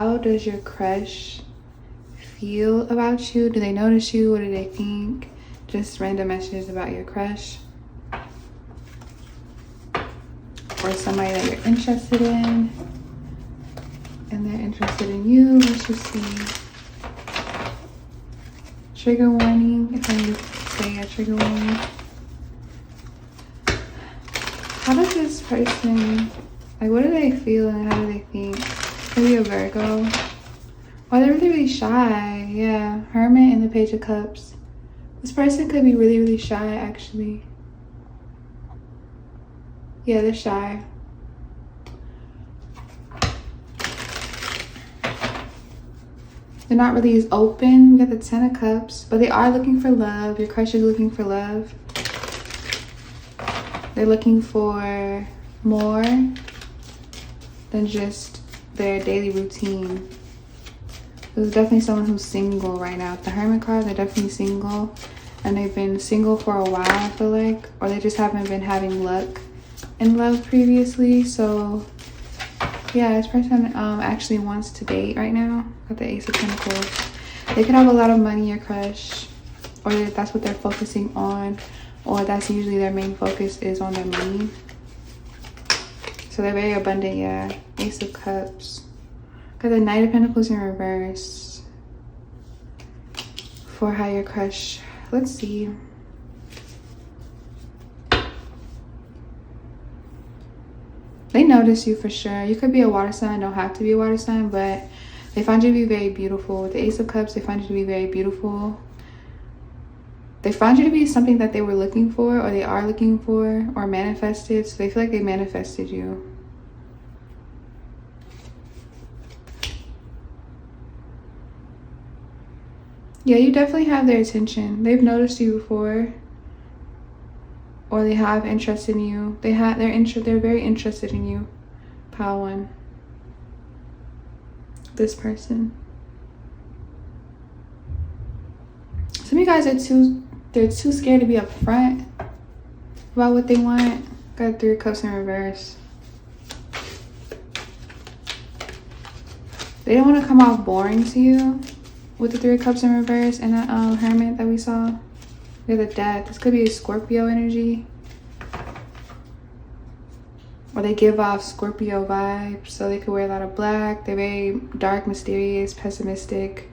How does your crush feel about you? Do they notice you? What do they think? Just random messages about your crush. Or somebody that you're interested in. And they're interested in you. Let's just see. Trigger warning. If I need to say a trigger warning. How does this person, like, what do they feel and how do they think? Maybe a Virgo. Well, they're really, really shy. Yeah, Hermit and the Page of Cups. This person could be really, really shy, actually. Yeah, they're shy. They're not really as open. We got the Ten of Cups, but they are looking for love. Your crush is looking for love. They're looking for more than just their daily routine. There's definitely someone who's single right now. With the Hermit card, they're definitely single. And they've been single for a while, I feel like. Or they just haven't been having luck in love previously. So, yeah, this person actually wants to date right now. Got the Ace of Pentacles. They could have a lot of money, your crush. Or that's what they're focusing on. Or that's usually their main focus is on their money. So they're very abundant, yeah. Ace of Cups. Got the Knight of Pentacles in reverse. For how your crush, let's see. They notice you for sure. You could be a water sign, don't have to be a water sign, but they find you to be very beautiful. With the Ace of Cups, they find you to be very beautiful. They find you to be something that they were looking for, or they are looking for, or manifested. So they feel like they manifested you. Yeah, you definitely have their attention. They've noticed you before, or they have interest in you. They're very interested in you. Pile 1. This person. Some of you guys are too scared to be upfront about what they want. Got 3 of Cups in reverse. They don't want to come off boring to you with the 3 of Cups in reverse and the Hermit that we saw. We have the Death. This could be a Scorpio energy. Or they give off Scorpio vibes, so they could wear a lot of black. They're very dark, mysterious, pessimistic.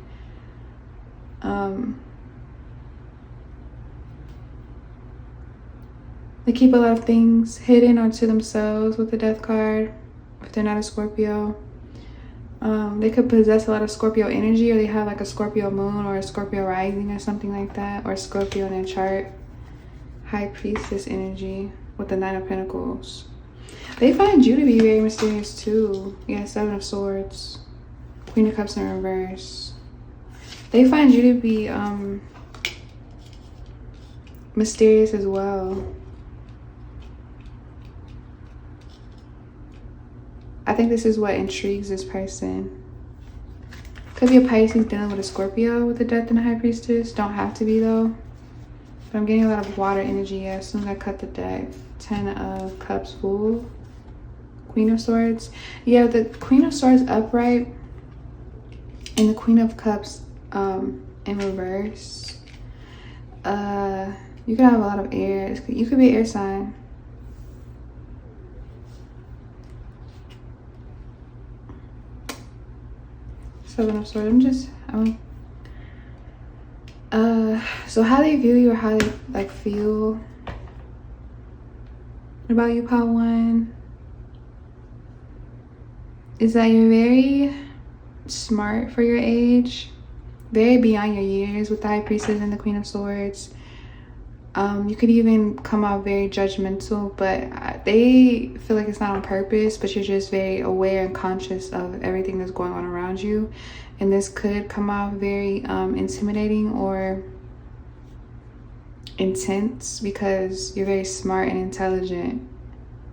They keep a lot of things hidden or to themselves with the Death card, if they're not a Scorpio. They could possess a lot of Scorpio energy, or they have like a Scorpio moon or a Scorpio rising or something like that, or a Scorpio in their chart. High Priestess energy with the 9 of Pentacles. They find you to be very mysterious too. Yeah, 7 of Swords. Queen of Cups in reverse. They find you to be mysterious as well. I think this is what intrigues this person. Could be a Pisces dealing with a Scorpio with the Death and the High Priestess. Don't have to be though. But I'm getting a lot of water energy. Yeah, as soon as I cut the deck. 10 of Cups full. Queen of Swords. Yeah, the Queen of Swords upright. And the Queen of Cups in reverse. You could have a lot of air. You could be an air sign. Seven of Swords. So how they view you or how they like feel about you, Pile 1, is that you're very smart for your age, very beyond your years with the High Priestess and the Queen of Swords. You could even come out very judgmental, but they feel like it's not on purpose, but you're just very aware and conscious of everything that's going on around you. And this could come out very intimidating or intense because you're very smart and intelligent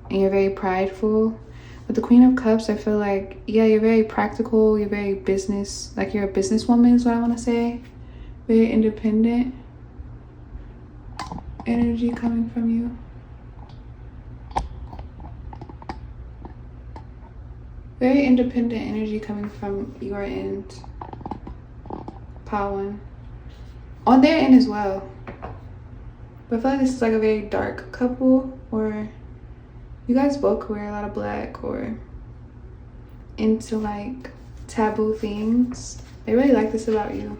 and you're very prideful. With the Queen of Cups, I feel like, yeah, you're very practical, you're very business, like you're a businesswoman is what I want to say. Very independent energy coming from you. Very independent energy coming from your end. Pile 1. On their end as well. But I feel like this is like a very dark couple, or you guys both wear a lot of black or into like taboo things. They really like this about you.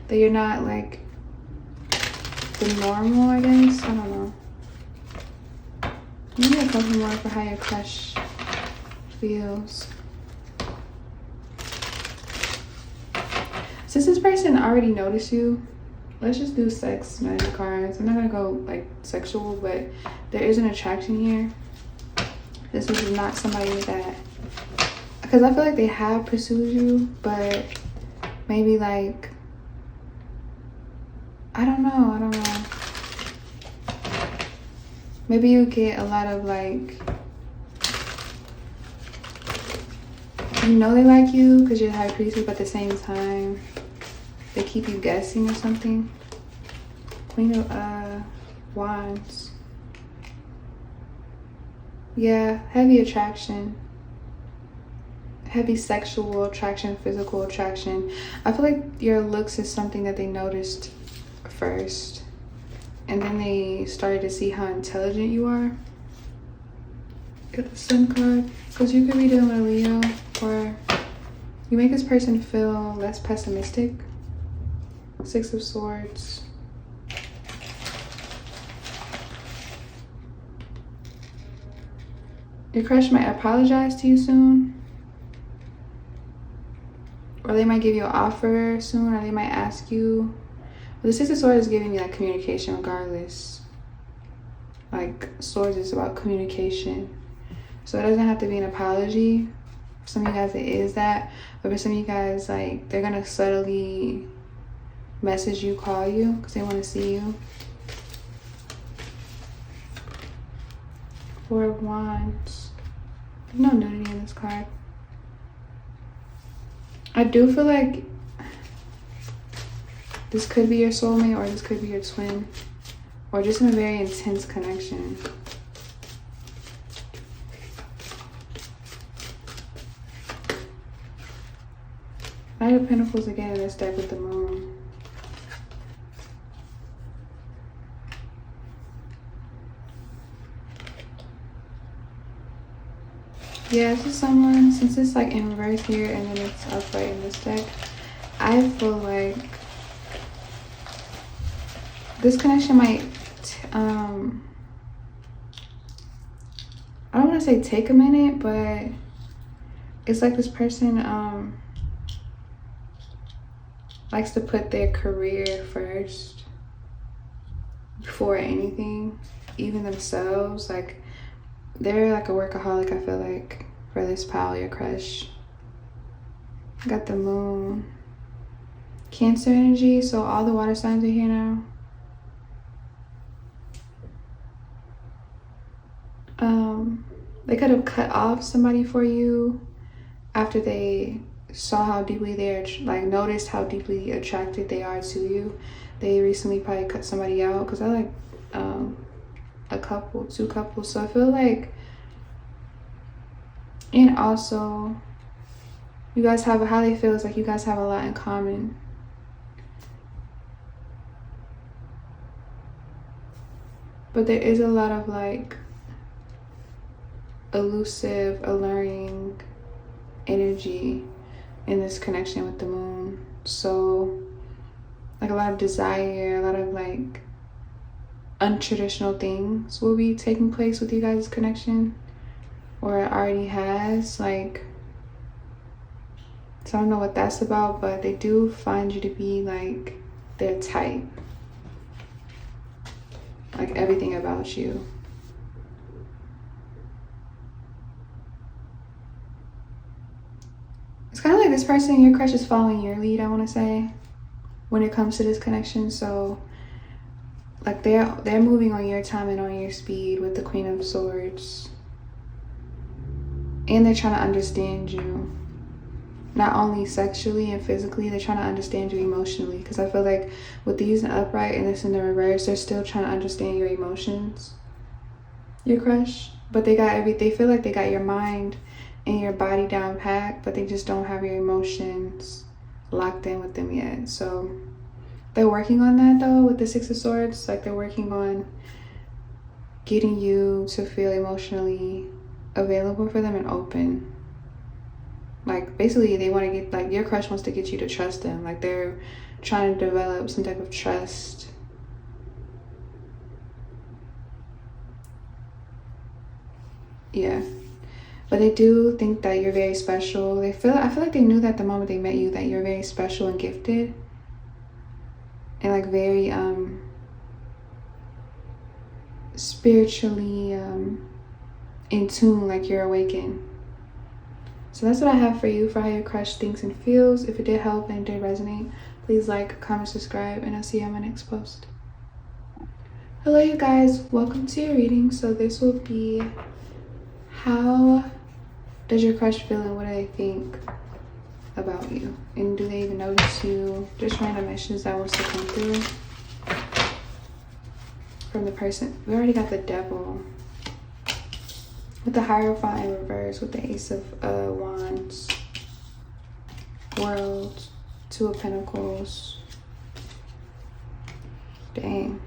That you're not like the normal, I guess. I don't know. Maybe a couple more for how your crush feels. Since this person already noticed you, let's just do sex magic cards. I'm not gonna go like sexual, but there is an attraction here. This is not somebody that, because I feel like they have pursued you, but maybe like, I don't know. Maybe you get a lot of like, you know they like you because you're the high priestess, but at the same time, they keep you guessing or something. Queen of Wands. Yeah, heavy attraction. Heavy sexual attraction, physical attraction. I feel like your looks is something that they noticed first. And then they started to see how intelligent you are. Get the Sun card. Because you could be dealing with a Leo, or you make this person feel less pessimistic. 6 of Swords. Your crush might apologize to you soon. Or they might give you an offer soon, or they might ask you. But the 6 of Swords is giving you that communication regardless. Like, Swords is about communication. So it doesn't have to be an apology. For some of you guys, it is that. But for some of you guys, like, they're going to subtly message you, call you, because they want to see you. 4 of Wands. There's no nudity in this card. I do feel like this could be your soulmate, or this could be your twin, or just in a very intense connection. Knight of Pentacles again in this deck with the Moon. Yeah, this is someone, since it's like in reverse here and then it's upright in this deck, I feel like this connection might, I don't want to say take a minute, but it's like this person likes to put their career first before anything, even themselves. Like, they're like a workaholic, I feel like, for this pal, your crush. Got the Moon. Cancer energy, so all the water signs are here now. They could have cut off somebody for you after they saw how deeply they're, like, noticed how deeply attracted they are to you. They recently probably cut somebody out, because I like a couple, 2 couples. So I feel like, and also you guys have, how they feel is like you guys have a lot in common. But there is a lot of like elusive, alluring energy in this connection with the Moon. So like a lot of desire, a lot of like untraditional things will be taking place with you guys' connection, or it already has. Like, so I don't know what that's about, but they do find you to be like their type, like everything about you. It's kind of like this person, your crush, is following your lead, I want to say, when it comes to this connection. So like they're moving on your time and on your speed with the Queen of Swords. And they're trying to understand you. Not only sexually and physically, they're trying to understand you emotionally. Because I feel like with these in upright and this in the reverse, they're still trying to understand your emotions, your crush. But they feel like they got your mind and your body down pat, but they just don't have your emotions locked in with them yet. So they're working on that though with the Six of Swords. Like they're working on getting you to feel emotionally available for them and open. Like basically they want to get, like your crush wants to get you to trust them. Like they're trying to develop some type of trust. Yeah. But they do think that you're very special. I feel like they knew that the moment they met you that you're very special and gifted. And like very spiritually in tune, like you're awakened. So that's what I have for you for how your crush thinks and feels. If it did help and it did resonate, please like, comment, subscribe, and I'll see you on my next post. Hello you guys, welcome to your reading. So this will be, how does your crush feel and what do they think about you? And do they even notice you? Just random messages that wants to come through from the person. We already got the Devil with the Hierophant in reverse, with the Ace of Wands, World, Two of Pentacles. Dang.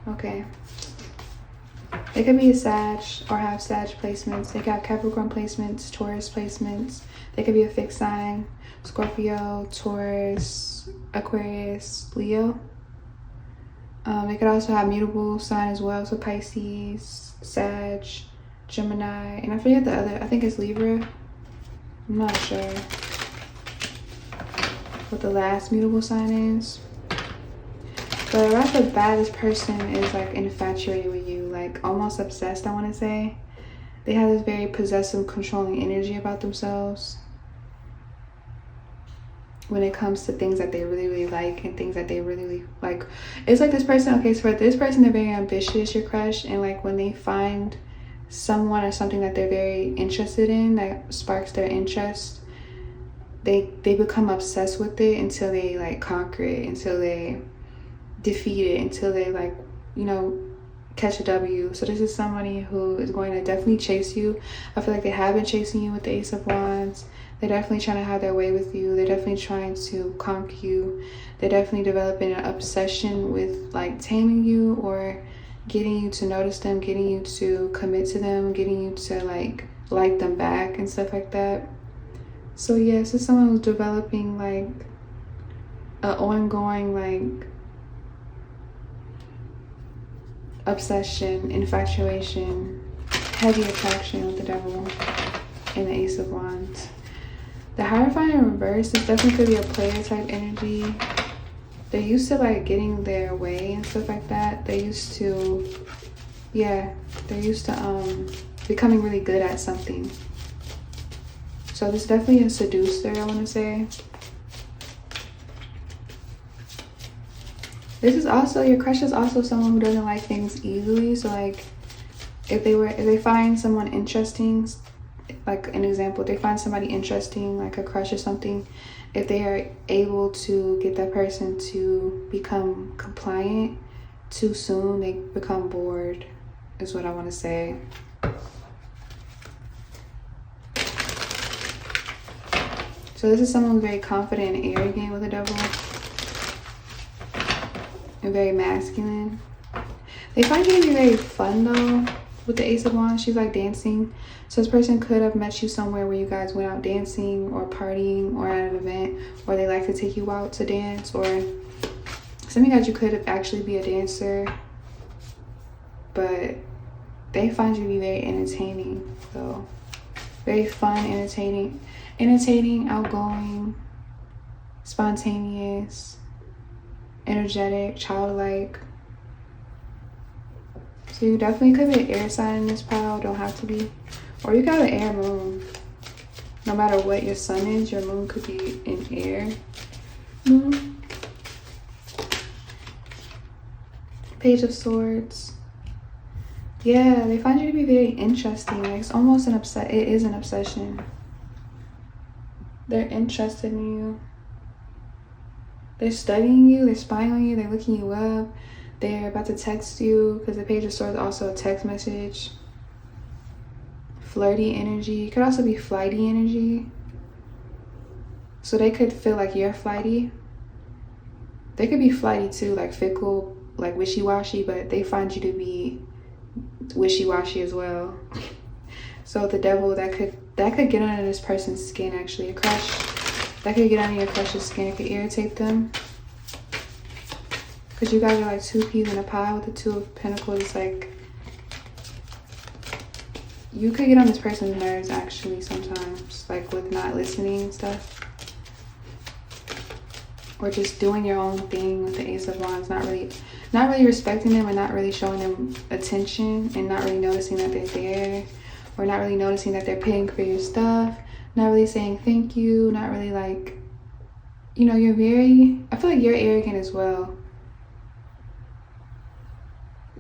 Okay. They could be a Sag or have Sag placements. They could have Capricorn placements, Taurus placements. They could be a fixed sign, Scorpio, Taurus, Aquarius, Leo. They could also have mutable sign as well, so Pisces, Sag, Gemini, and I forget the other, I think it's Libra. I'm not sure what the last mutable sign is. But right off the bat, this person is like infatuated with you, like almost obsessed, I want to say. They have this very possessive, controlling energy about themselves when it comes to things that they really, really like and things that they really like. It's like this person, okay, so for this person, they're very ambitious, your crush, and like when they find someone or something that they're very interested in that sparks their interest, they become obsessed with it until they like conquer it, until they defeat it, until they like, you know, catch a W. So this is somebody who is going to definitely chase you. I feel like they have been chasing you with the Ace of Wands. They're definitely trying to have their way with you. They're definitely trying to conquer you. They're definitely developing an obsession with like taming you or getting you to notice them, getting you to commit to them, getting you to like them back and stuff like that. So yeah, this is someone who's developing like an ongoing like obsession, infatuation, heavy attraction with the Devil and the Ace of Wands. The Hierophant in reverse, this definitely could be a player type energy. They're used to like getting their way and stuff like that. They're used to, yeah, they're used to becoming really good at something. So this is definitely a seducer, I want to say. This is also, your crush is also someone who doesn't like things easily. So like if they find someone interesting, like an example, they find somebody interesting, like a crush or something, if they are able to get that person to become compliant too soon, they become bored, is what I want to say. So this is someone who's very confident and arrogant with the Devil. And very masculine. They find you to be very fun though with the Ace of Wands. She's like dancing. So this person could have met you somewhere where you guys went out dancing or partying or at an event, or they like to take you out to dance, or some of you guys, you could have actually be a dancer, but they find you to be very entertaining though. Very fun, entertaining, outgoing, spontaneous, energetic, childlike. So you definitely could be an air sign in this pile, don't have to be. Or you got an air moon. No matter what your sun is, your moon could be in air moon. Page of Swords. Yeah, they find you to be very interesting. Like it's almost it is an obsession. They're interested in you. They're studying you, they're spying on you, they're looking you up. They're about to text you, because the Page of Swords is also a text message. flirty energy. It could also be flighty energy. So they could feel like you're flighty. They could be flighty too, like fickle, like wishy-washy, but they find you to be wishy-washy as well. So the devil, that could get under this person's skin, actually. A crush, that could get under your crush's skin. It could irritate them. Because you guys are like two peas in a pie with the Two of Pentacles. Like, you could get on this person's nerves, actually, sometimes. Like, with not listening and stuff. Or just doing your own thing with the Ace of Wands. Not really respecting them, and not really showing them attention. And not really noticing that they're there. Or not really noticing that they're paying for your stuff. Not really saying thank you. Not really like, you know, you're very, I feel like you're arrogant as well.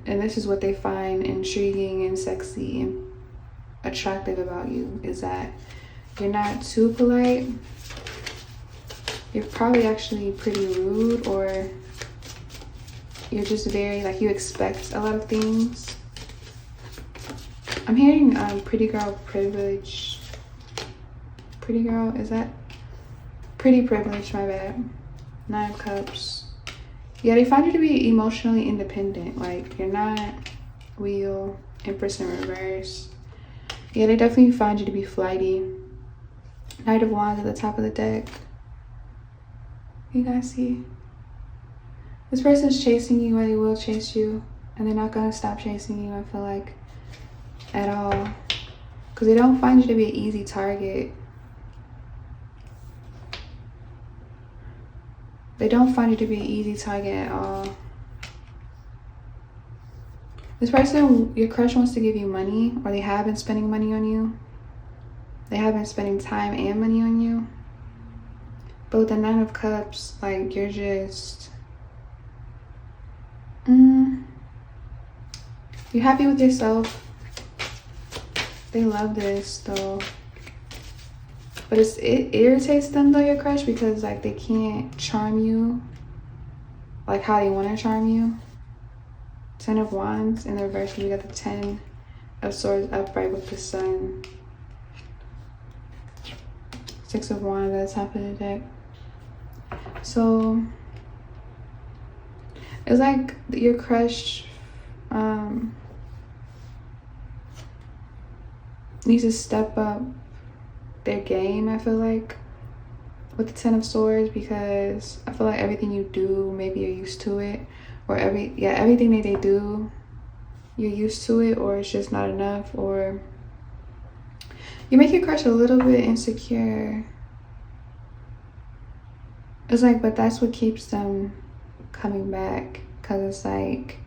And this is what they find intriguing and sexy and attractive about you, is that you're not too polite. You're probably actually pretty rude, or you're just very, like, you expect a lot of things. I'm hearing pretty girl privilege. Pretty girl, is that? Pretty privilege, my bad. 9 of Cups. Yeah, they find you to be emotionally independent. Like, you're not Wheel, Empress in reverse. Yeah, they definitely find you to be flighty. Knight of Wands at the top of the deck. You guys see? This person's chasing you, or they will chase you. And they're not going to stop chasing you, I feel like, at all. Because they don't find you to be an easy target. They don't find you to be an easy target at all. This person, your crush, wants to give you money, or they have been spending money on you. They have been spending time and money on you. But with the 9 of Cups, like, you're just... you're happy with yourself. They love this, though. But it irritates them, though, your crush, because, like, they can't charm you like how they want to charm you. 10 of Wands in the reverse, we got the 10 of Swords upright with the Sun. 6 of Wands at the top of the deck. So it's like your crush needs to step up their game, I feel like, with the 10 of Swords, because I feel like everything you do, maybe you're used to it, or everything that they do, you're used to it, or it's just not enough, or you make your crush a little bit insecure. It's like, but that's what keeps them coming back, because it's like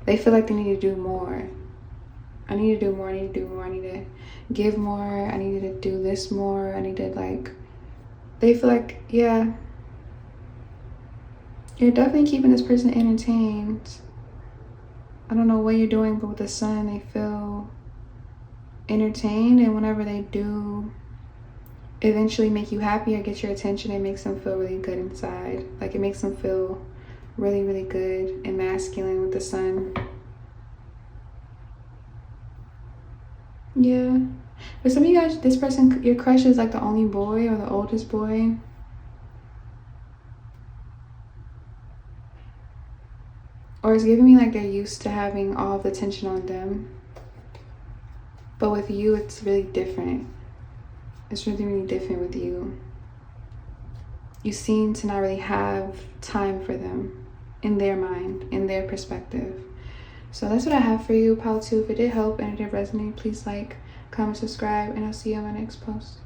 they feel like they need to do more. I need to do more, I need to do more, I need to give more, I need to do this more, I need to, like, they feel like, yeah, you're definitely keeping this person entertained. I don't know what you're doing, but with the Sun, they feel entertained, and whenever they do eventually make you happy or get your attention, it makes them feel really good inside. Like, it makes them feel really, really good and masculine with the Sun. Yeah. For some of you guys, this person, your crush, is like the only boy or the oldest boy. Or it's giving me like they're used to having all of the attention on them. But with you, it's really different. It's really, really different with you. You seem to not really have time for them in their mind, in their perspective. So that's what I have for you, Pile 2. If it did help and it did resonate, please like, comment, subscribe, and I'll see you on my next post.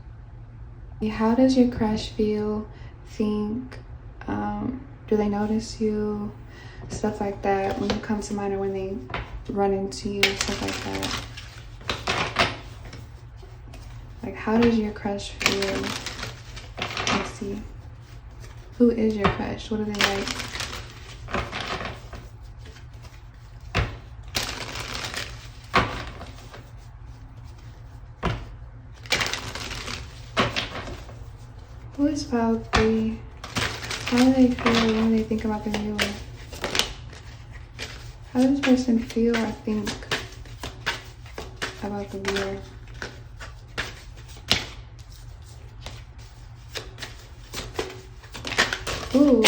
How does your crush feel, think? Do they notice you? Stuff like that. When you come to mind, or when they run into you, stuff like that. Like, how does your crush feel? Let's see. Who is your crush? What do they like? Who is Pile 3? How do they feel when they think about the viewer? How does this person feel or think about the viewer? Ooh.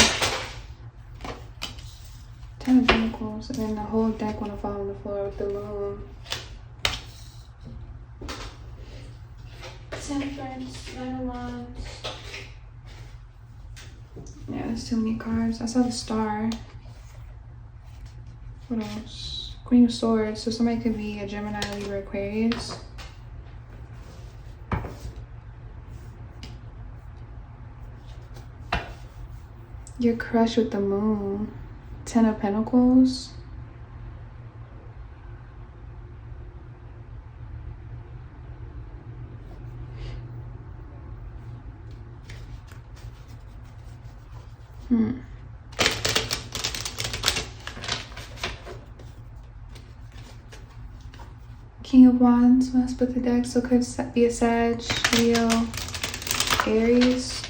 10 of Pentacles. And then the whole deck want to fall on the floor with the moon. Temperance, 9 of Wands. Yeah, there's too many cards. I saw the Star. What else? Queen of Swords. So somebody could be a Gemini, Libra, Aquarius. Your crush with the moon. 10 of Pentacles. King of Wands. When I split the deck, so could be a Sag, Leo, Aries.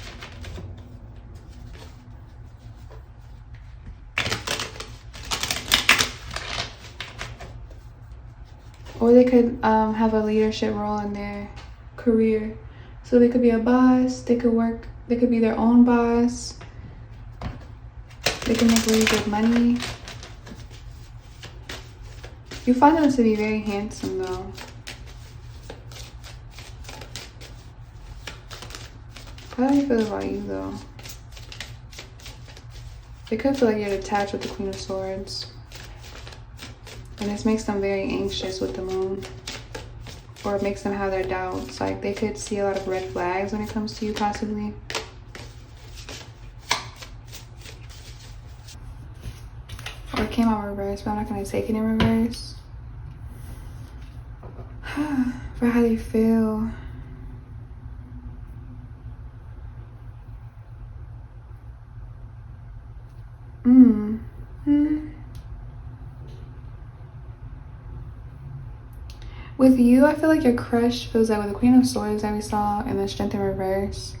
Or they could have a leadership role in their career. So they could be a boss, they could be their own boss. They can make really good money. You find them to be very handsome though. How do you feel about you though? They could feel like you're attached with the Queen of Swords. And this makes them very anxious with the moon. Or it makes them have their doubts. Like they could see a lot of red flags when it comes to you possibly. Or it came out reverse, but I'm not going to take it in reverse. For how they feel. With you, I feel like your crush feels like with the Queen of Swords that we saw and the Strength in reverse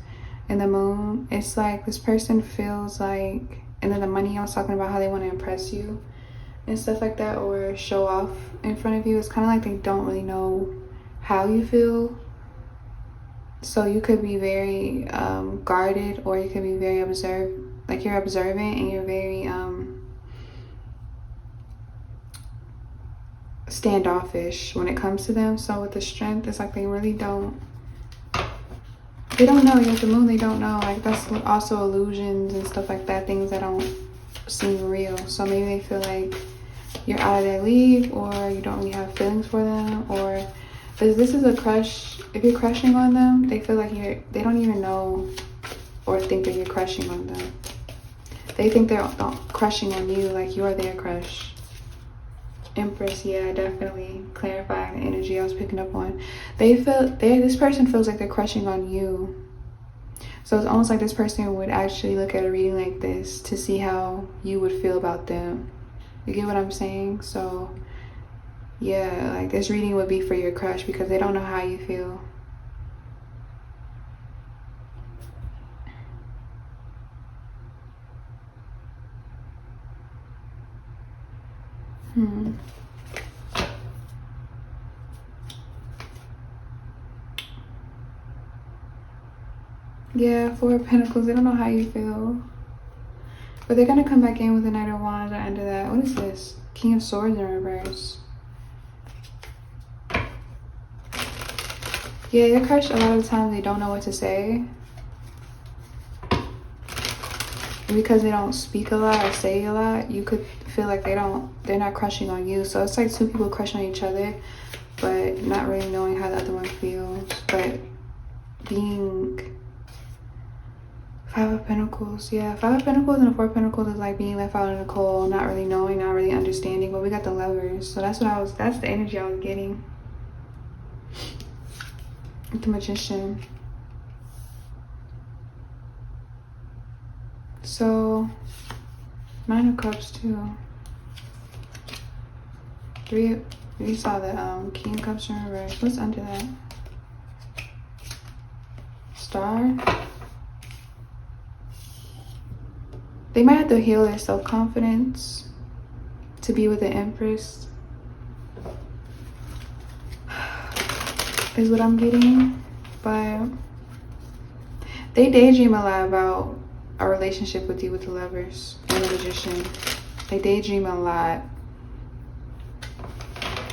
and the moon, it's like this person feels like, and then the money, I was talking about how they want to impress you and stuff like that, or show off in front of you. It's kind of like they don't really know how you feel. So you could be very guarded, or you could be very like you're observant and you're very standoffish when it comes to them. So with the Strength, it's like they really don't know. You have the moon, they don't know. Like that's also illusions and stuff like that, things that don't seem real. So maybe they feel like you're out of their league, or you don't really have feelings for them, or if this is a crush, if you're crushing on them, they feel like they don't even know or think that you're crushing on them. They think they're crushing on you, like you're their crush. Empress, yeah, definitely clarifying the energy I was picking up on. This person feels like they're crushing on you. So it's almost like this person would actually look at a reading like this to see how you would feel about them. You get what I'm saying? So yeah, like this reading would be for your crush because they don't know how you feel. Yeah, 4 of Pentacles. They don't know how you feel. But they're going to come back in with the Knight of Wands at the end of that. What is this? King of Swords in reverse. Yeah, your crush, a lot of the times they don't know what to say. And because they don't speak a lot or say a lot, you could feel like they're not crushing on you. So it's like two people crushing on each other, but not really knowing how the other one feels. But being 5 of Pentacles, yeah, 5 of Pentacles and 4 of Pentacles is like being left out in the cold, not really knowing, not really understanding. But we got the Lovers, so that's the energy I was getting. The Magician. So 9 of Cups too. 3. We saw the King of Cups in reverse. What's under that? Star. They might have to heal their self-confidence to be with the Empress, is what I'm getting. But they daydream a lot about a relationship with you with the Lovers and the Magician. They daydream a lot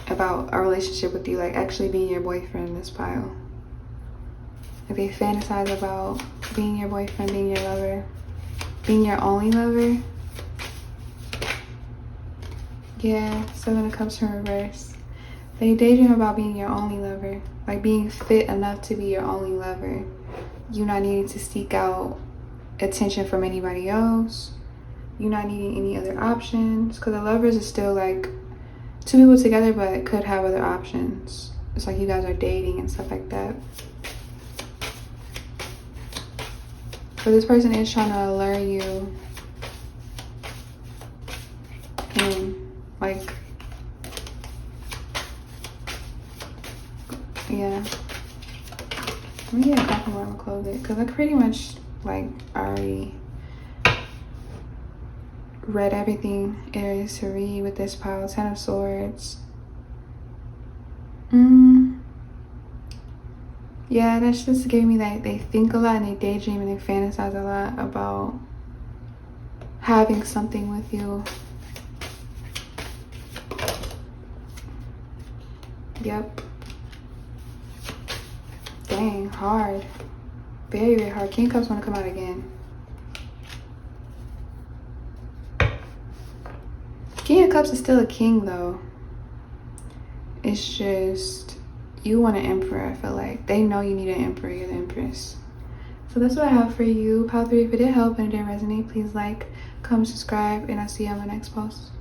about a relationship with you, like actually being your boyfriend in this pile. Like they fantasize about being your boyfriend, being your lover, being your only lover. Yeah, Seven of Cups in reverse. They daydream about being your only lover, like being fit enough to be your only lover. You not needing to seek out attention from anybody else. You not needing any other options, because the Lovers is still like two people together but could have other options. It's like you guys are dating and stuff like that. But this person is trying to lure you in, like, yeah. Let me get a couple more, I'm gonna close it, because I pretty much like already read everything there is to read with this pile. 10 of Swords. Yeah, that's just giving me that they think a lot and they daydream and they fantasize a lot about having something with you. Yep. Dang, hard. Very, very hard. King of Cups want to come out again. King of Cups is still a king though. It's just, you want an emperor, I feel like. They know you need an emperor, you're the empress. So that's what I have for you. Pile 3, if it did help and it did resonate, please like, comment, subscribe, and I'll see you on the next post.